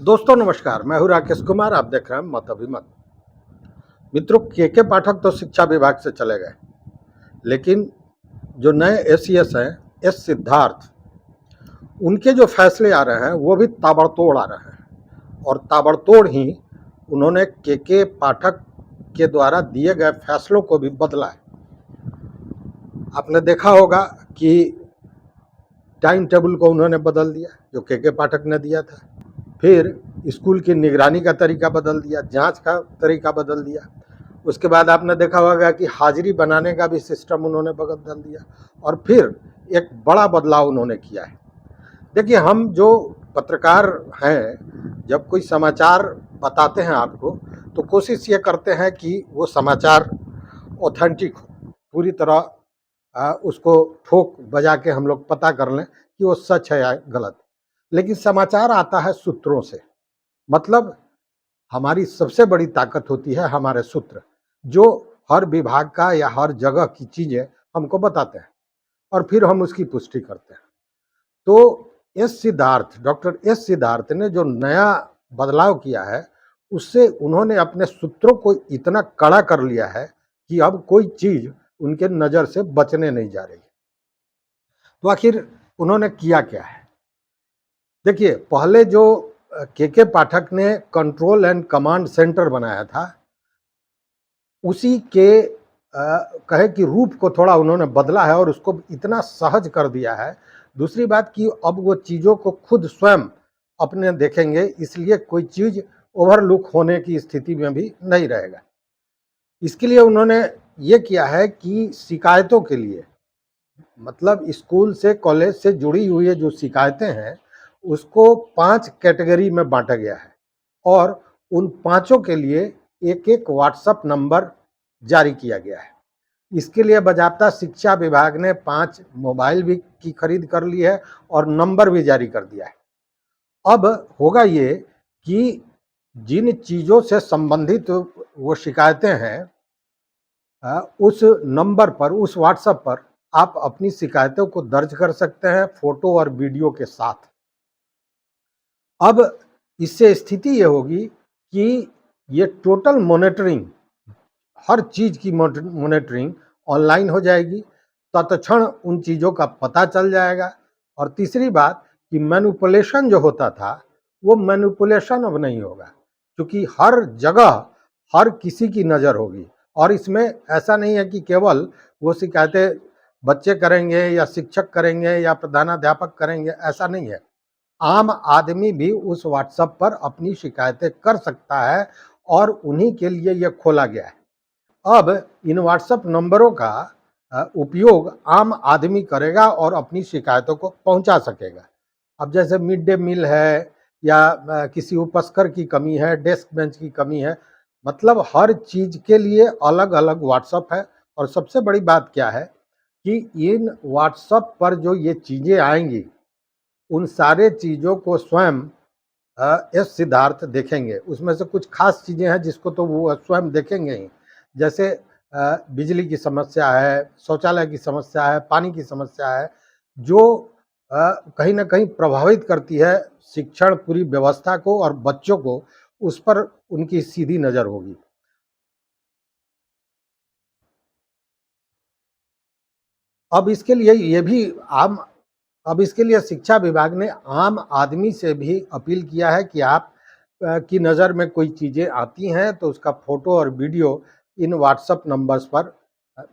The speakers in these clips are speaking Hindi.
दोस्तों नमस्कार, मैं हूं राकेश कुमार। आप देख रहे हैं मत अभिमत। मित्रों, के पाठक तो शिक्षा विभाग से चले गए, लेकिन जो नए एसीएस हैं, एस सिद्धार्थ, उनके जो फैसले आ रहे हैं वो भी ताबड़तोड़ आ रहे हैं। और ताबड़तोड़ ही उन्होंने के पाठक के द्वारा दिए गए फैसलों को भी बदला है। आपने देखा होगा कि टाइम टेबल को उन्होंने बदल दिया, जो के पाठक ने दिया था। फिर स्कूल की निगरानी का तरीका बदल दिया, जांच का तरीका बदल दिया। उसके बाद आपने देखा होगा कि हाजिरी बनाने का भी सिस्टम उन्होंने बदल दिया। और फिर एक बड़ा बदलाव उन्होंने किया है। देखिए, हम जो पत्रकार हैं, जब कोई समाचार बताते हैं आपको, तो कोशिश ये करते हैं कि वो समाचार ऑथेंटिक हो, पूरी तरह उसको ठोक बजा के हम लोग पता कर लें कि वो सच है या गलत। लेकिन समाचार आता है सूत्रों से। मतलब हमारी सबसे बड़ी ताकत होती है हमारे सूत्र, जो हर विभाग का या हर जगह की चीज़ें हमको बताते हैं और फिर हम उसकी पुष्टि करते हैं। तो डॉक्टर एस सिद्धार्थ ने जो नया बदलाव किया है, उससे उन्होंने अपने सूत्रों को इतना कड़ा कर लिया है कि अब कोई चीज़ उनके नज़र से बचने नहीं जा रही। तो आखिर उन्होंने किया क्या है? देखिए, पहले जो के पाठक ने कंट्रोल एंड कमांड सेंटर बनाया था, उसी के कहे कि रूप को थोड़ा उन्होंने बदला है और उसको इतना सहज कर दिया है। दूसरी बात कि अब वो चीज़ों को खुद स्वयं अपने देखेंगे, इसलिए कोई चीज़ ओवरलुक होने की स्थिति में भी नहीं रहेगा। इसके लिए उन्होंने ये किया है कि शिकायतों के लिए, मतलब स्कूल से कॉलेज से जुड़ी हुई जो शिकायतें हैं, उसको 5 कैटेगरी में बांटा गया है और उन पांचों के लिए एक एक व्हाट्सएप नंबर जारी किया गया है। इसके लिए बाजाप्ता शिक्षा विभाग ने 5 मोबाइल भी की खरीद कर ली है और नंबर भी जारी कर दिया है। अब होगा ये कि जिन चीज़ों से संबंधित वो शिकायतें हैं, उस नंबर पर, उस व्हाट्सएप पर आप अपनी शिकायतों को दर्ज कर सकते हैं, फोटो और वीडियो के साथ। अब इससे स्थिति ये होगी कि ये टोटल मॉनिटरिंग, हर चीज़ की मॉनिटरिंग ऑनलाइन हो जाएगी, तत्क्षण उन चीज़ों का पता चल जाएगा। और तीसरी बात कि मैनिपुलेशन जो होता था, वो मैनिपुलेशन अब नहीं होगा, क्योंकि हर जगह हर किसी की नज़र होगी। और इसमें ऐसा नहीं है कि केवल वो शिकायतें बच्चे करेंगे या शिक्षक करेंगे या प्रधानाध्यापक करेंगे, ऐसा नहीं है। आम आदमी भी उस व्हाट्सएप पर अपनी शिकायतें कर सकता है और उन्हीं के लिए यह खोला गया है। अब इन व्हाट्सएप नंबरों का उपयोग आम आदमी करेगा और अपनी शिकायतों को पहुंचा सकेगा। अब जैसे मिड डे मील है या किसी उपस्कर की कमी है, डेस्क बेंच की कमी है, मतलब हर चीज़ के लिए अलग अलग व्हाट्सएप है। और सबसे बड़ी बात क्या है कि इन व्हाट्सएप पर जो ये चीज़ें आएंगी, उन सारे चीज़ों को स्वयं एस सिद्धार्थ देखेंगे। उसमें से कुछ खास चीज़ें हैं जिसको तो वो स्वयं देखेंगे ही, जैसे बिजली की समस्या है, शौचालय की समस्या है, पानी की समस्या है, जो कहीं ना कहीं प्रभावित करती है शिक्षण पूरी व्यवस्था को और बच्चों को, उस पर उनकी सीधी नज़र होगी। अब इसके लिए ये भी आम अब इसके लिए शिक्षा विभाग ने आम आदमी से भी अपील किया है कि आप की नज़र में कोई चीज़ें आती हैं तो उसका फोटो और वीडियो इन व्हाट्सएप नंबर्स पर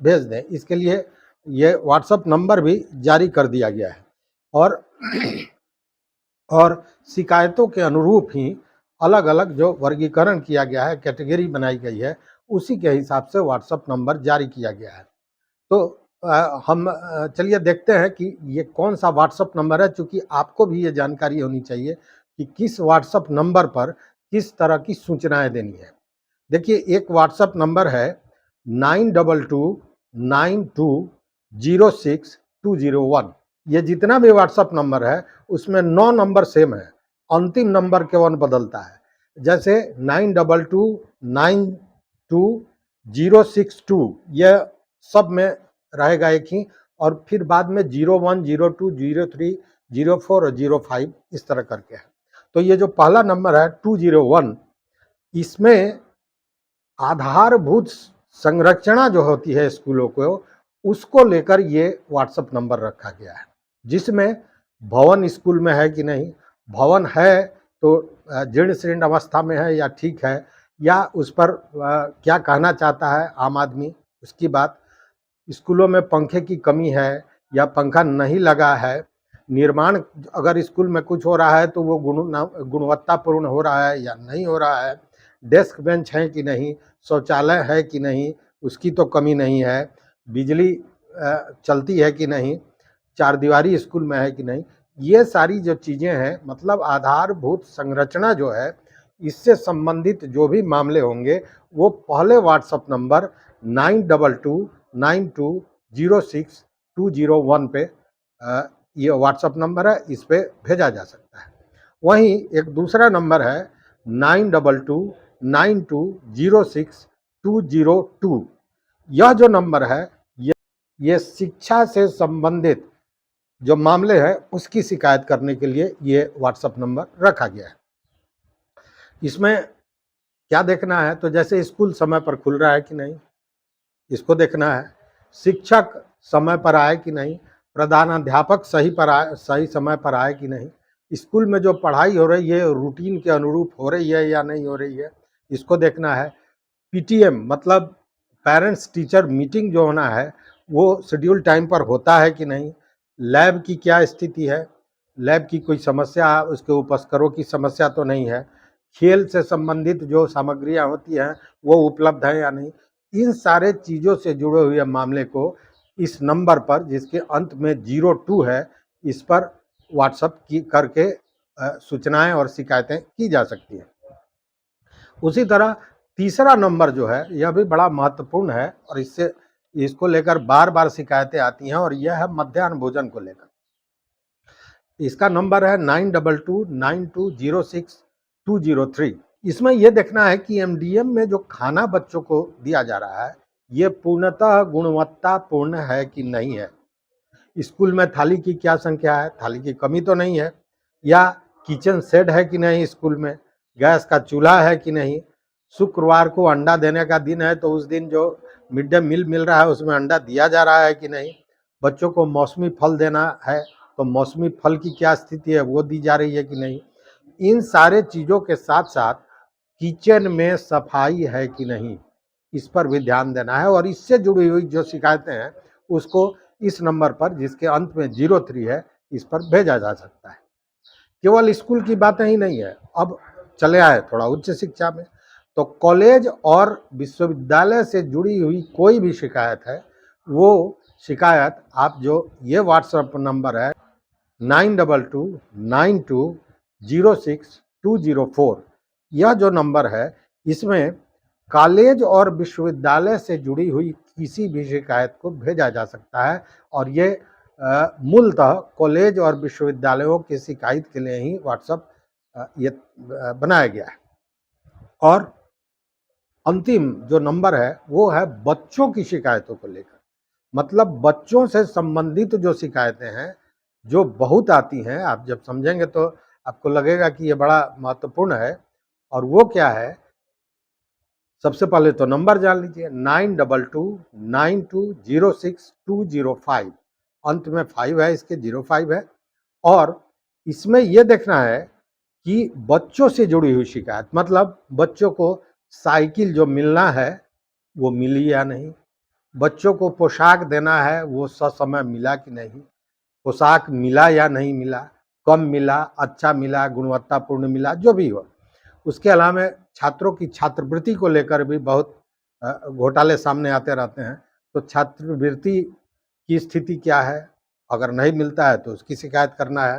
भेज दें। इसके लिए ये व्हाट्सएप नंबर भी जारी कर दिया गया है और और शिकायतों के अनुरूप ही अलग अलग जो वर्गीकरण किया गया है, कैटेगरी बनाई गई है, उसी के हिसाब से व्हाट्सएप नंबर जारी किया गया है। तो हम चलिए देखते हैं कि ये कौन सा व्हाट्सएप नंबर है, चूँकि आपको भी ये जानकारी होनी चाहिए कि किस व्हाट्सएप नंबर पर किस तरह की सूचनाएँ देनी है। देखिए, एक व्हाट्सएप नंबर है 92229206 ये जितना भी व्हाट्सएप नंबर है, उसमें 9 नंबर सेम है, अंतिम नंबर केवल बदलता है। जैसे 92229206 यह सब में रहेगा एक ही, और फिर बाद में 01 02 03 04 और 05 इस तरह करके है। तो ये जो पहला नंबर है 201, इसमें आधारभूत संरचना जो होती है स्कूलों को, उसको लेकर ये व्हाट्सएप नंबर रखा गया है, जिसमें भवन स्कूल में है कि नहीं, भवन है तो जीर्ण शीर्ण अवस्था में है या ठीक है, या उस पर क्या कहना चाहता है आम आदमी, उसकी बात। स्कूलों में पंखे की कमी है या पंखा नहीं लगा है, निर्माण अगर स्कूल में कुछ हो रहा है तो वो गुणवत्तापूर्ण हो रहा है या नहीं हो रहा है, डेस्क बेंच है कि नहीं, शौचालय है कि नहीं, उसकी तो कमी नहीं है, बिजली चलती है कि नहीं, चार दीवारी स्कूल में है कि नहीं, ये सारी जो चीज़ें हैं, मतलब आधारभूत संरचना जो है, इससे संबंधित जो भी मामले होंगे वो पहले व्हाट्सएप नंबर 9292062001 पे ये व्हाट्सएप नंबर है, इस पे भेजा जा सकता है। वहीं एक दूसरा नंबर है 9292062002। यह जो नंबर है ये शिक्षा से संबंधित जो मामले हैं उसकी शिकायत करने के लिए ये व्हाट्सएप नंबर रखा गया है। इसमें क्या देखना है, तो जैसे स्कूल समय पर खुल रहा है कि नहीं, इसको देखना है, शिक्षक समय पर आए कि नहीं, प्रधानाध्यापक सही समय पर आए कि नहीं, स्कूल में जो पढ़ाई हो रही है रूटीन के अनुरूप हो रही है या नहीं हो रही है, इसको देखना है। पीटीएम मतलब पेरेंट्स टीचर मीटिंग जो होना है वो शेड्यूल टाइम पर होता है कि नहीं, लैब की क्या स्थिति है, लैब की कोई समस्या, उसके उपस्करों की समस्या तो नहीं है, खेल से संबंधित जो सामग्रियां होती हैं वो उपलब्ध है या नहीं, इन सारे चीज़ों से जुड़े हुए मामले को इस नंबर पर, जिसके अंत में 02 है, इस पर व्हाट्सएप की करके सूचनाएं और शिकायतें की जा सकती हैं। उसी तरह तीसरा नंबर जो है यह भी बड़ा महत्वपूर्ण है और इसको लेकर बार बार शिकायतें आती हैं, और यह है मध्याह्न भोजन को लेकर। इसका नंबर है 9229206203। इसमें यह देखना है कि एमडीएम में जो खाना बच्चों को दिया जा रहा है ये पूर्णतः गुणवत्तापूर्ण है कि नहीं है, स्कूल में थाली की क्या संख्या है, थाली की कमी तो नहीं है, या किचन सेट है कि नहीं, स्कूल में गैस का चूल्हा है कि नहीं, शुक्रवार को अंडा देने का दिन है तो उस दिन जो मिड डे मील मिल रहा है उसमें अंडा दिया जा रहा है कि नहीं, बच्चों को मौसमी फल देना है तो मौसमी फल की क्या स्थिति है वो दी जा रही है कि नहीं, इन सारे चीज़ों के साथ साथ किचन में सफाई है कि नहीं, इस पर भी ध्यान देना है। और इससे जुड़ी हुई जो शिकायतें हैं उसको इस नंबर पर, जिसके अंत में 03 है, इस पर भेजा जा सकता है। केवल स्कूल की बातें ही नहीं है, अब चले आए थोड़ा उच्च शिक्षा में, तो कॉलेज और विश्वविद्यालय से जुड़ी हुई कोई भी शिकायत है, वो शिकायत आप जो ये व्हाट्सएप नंबर है 9292062004, यह जो नंबर है इसमें कॉलेज और विश्वविद्यालय से जुड़ी हुई किसी भी शिकायत को भेजा जा सकता है, और ये मूलतः कॉलेज और विश्वविद्यालयों की शिकायत के लिए ही व्हाट्सएप ये बनाया गया है। और अंतिम जो नंबर है वो है बच्चों की शिकायतों को लेकर, मतलब बच्चों से संबंधित जो शिकायतें हैं जो बहुत आती हैं, आप जब समझेंगे तो आपको लगेगा कि ये बड़ा महत्वपूर्ण है। और वो क्या है, सबसे पहले तो नंबर जान लीजिए 9229206205, अंत में 5 है, इसके 05 है। और इसमें यह देखना है कि बच्चों से जुड़ी हुई शिकायत, मतलब बच्चों को साइकिल जो मिलना है वो मिली या नहीं, बच्चों को पोशाक देना है वो ससमय मिला कि नहीं, पोशाक मिला या नहीं मिला, कम मिला, अच्छा मिला, गुणवत्तापूर्ण मिला, जो भी हो। उसके अलावा छात्रों की छात्रवृत्ति को लेकर भी बहुत घोटाले सामने आते रहते हैं, तो छात्रवृत्ति की स्थिति क्या है, अगर नहीं मिलता है तो उसकी शिकायत करना है।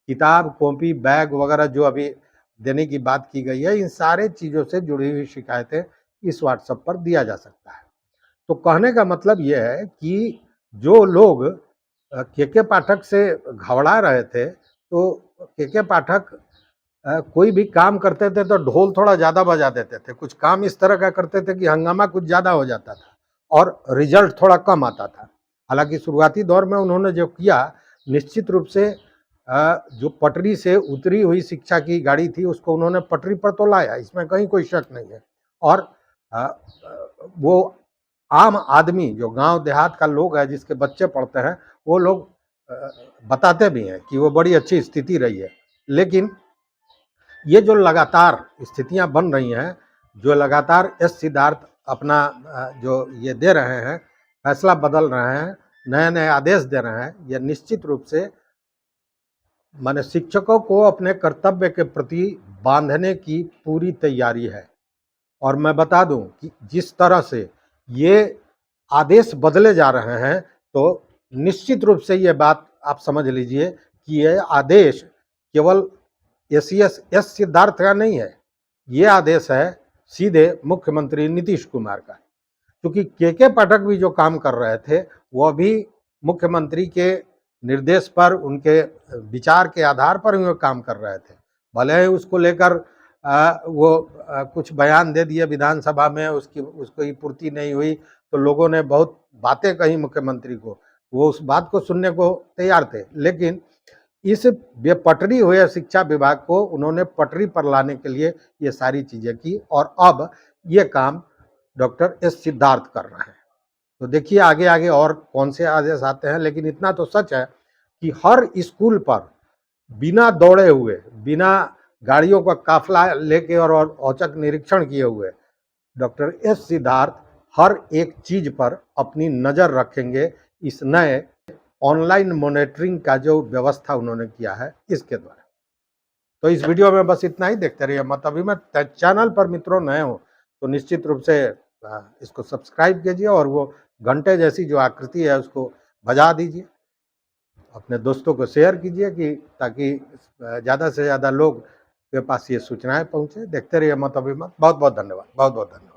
किताब, कॉपी, बैग वगैरह जो अभी देने की बात की गई है, इन सारे चीज़ों से जुड़ी हुई शिकायतें इस व्हाट्सएप पर दिया जा सकता है। तो कहने का मतलब ये है कि जो लोग के पाठक से घबरा रहे थे, तो के पाठक कोई भी काम करते थे तो ढोल थोड़ा ज़्यादा बजा देते थे, कुछ काम इस तरह का करते थे कि हंगामा कुछ ज़्यादा हो जाता था और रिजल्ट थोड़ा कम आता था। हालांकि शुरुआती दौर में उन्होंने जो किया, निश्चित रूप से जो पटरी से उतरी हुई शिक्षा की गाड़ी थी उसको उन्होंने पटरी पर तो लाया, इसमें कहीं कोई शक नहीं है। और वो आम आदमी जो गांव देहात का लोग है जिसके बच्चे पढ़ते हैं वो लोग बताते भी हैं कि वो बड़ी अच्छी स्थिति रही है। लेकिन ये जो लगातार स्थितियां बन रही हैं, जो लगातार एस सिद्धार्थ अपना जो ये दे रहे हैं, फैसला बदल रहे हैं, नए नए आदेश दे रहे हैं, ये निश्चित रूप से माने शिक्षकों को अपने कर्तव्य के प्रति बांधने की पूरी तैयारी है। और मैं बता दूं कि जिस तरह से ये आदेश बदले जा रहे हैं तो निश्चित रूप से ये बात आप समझ लीजिए कि ये आदेश केवल एस सिद्धार्थ का नहीं है, ये आदेश है सीधे मुख्यमंत्री नीतीश कुमार का। क्योंकि के पाठक भी जो काम कर रहे थे वो भी मुख्यमंत्री के निर्देश पर, उनके विचार के आधार पर वो काम कर रहे थे। भले ही उसको लेकर वो कुछ बयान दे दिए विधानसभा में, उसकी पूर्ति नहीं हुई तो लोगों ने बहुत बातें कही मुख्यमंत्री को, वो उस बात को सुनने को तैयार थे। लेकिन इस बेपटरी हुए शिक्षा विभाग को उन्होंने पटरी पर लाने के लिए ये सारी चीजें की और अब ये काम डॉक्टर एस सिद्धार्थ कर रहे हैं। तो देखिए आगे आगे और कौन से आदेश आते हैं। लेकिन इतना तो सच है कि हर स्कूल पर बिना दौड़े हुए, बिना गाड़ियों का काफिला लेके और औचक निरीक्षण किए हुए डॉक्टर एस सिद्धार्थ हर एक चीज पर अपनी नजर रखेंगे इस नए ऑनलाइन मॉनिटरिंग का जो व्यवस्था उन्होंने किया है इसके द्वारा। तो इस वीडियो में बस इतना ही। देखते रहिए मत अभिमत। चैनल पर मित्रों नए हो तो निश्चित रूप से इसको सब्सक्राइब कीजिए और वो घंटे जैसी जो आकृति है उसको बजा दीजिए, अपने दोस्तों को शेयर कीजिए कि ताकि ज़्यादा से ज़्यादा लोग के पास ये सूचनाएं पहुंचे। देखते रहिए मत अभिमत। बहुत बहुत धन्यवाद, बहुत बहुत धन्यवाद।